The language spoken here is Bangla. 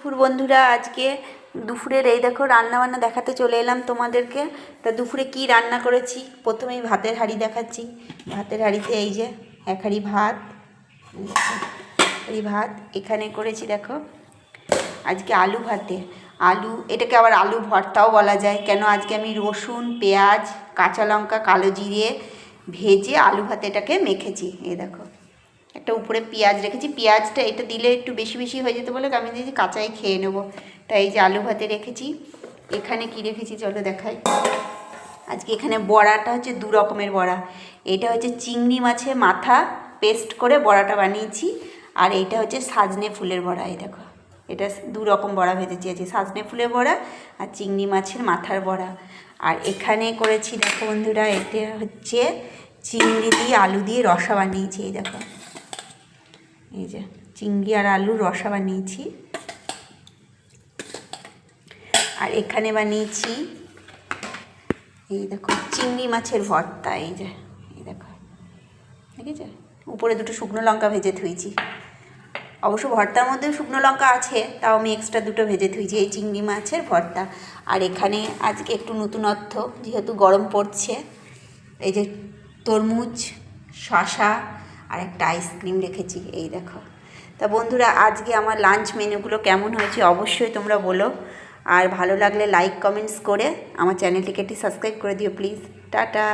দুপুর বন্ধুরা, আজকে দুপুরের এই দেখো রান্নাবান্না দেখাতে চলে এলাম তোমাদেরকে। তা দুপুরে কি রান্না করেছি প্রথমেই ভাতের হাঁড়ি দেখাচ্ছি। ভাতের হাঁড়িতে এই যে এক হাঁড়ি ভাত, এই ভাত এখানে করেছি দেখো আজকে আলু ভাতে। আলু, এটাকে আবার আলু ভর্তাও বলা যায়। কেন আজকে আমি রসুন, পেঁয়াজ, কাঁচা লঙ্কা, কালো জিরে ভেজে আলু ভাতে এটাকে মেখেছি। এই দেখো একটা উপরে পেঁয়াজ রেখেছি, পেঁয়াজটা এটা দিলে একটু বেশি বেশি হয়ে যেতে বলে আমি দিয়েছি কাঁচাই খেয়ে নেবো। তাই এই যে আলু ভাতে রেখেছি। এখানে কি রেখেছি চলো দেখাই। আজকে এখানে বড়াটা হচ্ছে দু রকমের বড়া। এটা হচ্ছে চিংড়ি মাছের মাথা পেস্ট করে বড়াটা বানিয়েছি, আর এইটা হচ্ছে সাজনে ফুলের বড়া। এই দেখো এটা দু রকম বড়া ভেজেছি, আছে সাজনে ফুলের বড়া আর চিংড়ি মাছের মাথার বড়া। আর এখানে করেছি দেখো বন্ধুরা, এটা হচ্ছে চিংড়ি দিয়ে আলু দিয়ে রসা বানিয়েছি। এই দেখো এই যে চিংড়ি আর আলুর রসা বানিয়েছি। আর এখানে বানিয়েছি এই দেখো চিংড়ি মাছের ভর্তা। এই যে এই দেখো দেখেছো, উপরে দুটো শুকনো লঙ্কা ভেজে থুইছি। অবশ্য ভর্তার মধ্যেও শুকনো লঙ্কা আছে, তাও আমি এক্সট্রা দুটো ভেজে থুইছি। এই চিংড়ি মাছের ভর্তা। আর এখানে আজকে একটু নতুনত্ব, যেহেতু গরম পড়ছে, এই যে তরমুজ, শশা আর একটা আইসক্রিম রেখেছি। এই দেখো। তা বন্ধুরা, আজকে আমার লাঞ্চ মেনুগুলো কেমন হয়েছে অবশ্যই তোমরা বলো। আর ভালো লাগলে লাইক কমেন্টস করে আমার চ্যানেলটিকে একটি সাবস্ক্রাইব করে দিও প্লিজ। টাটা।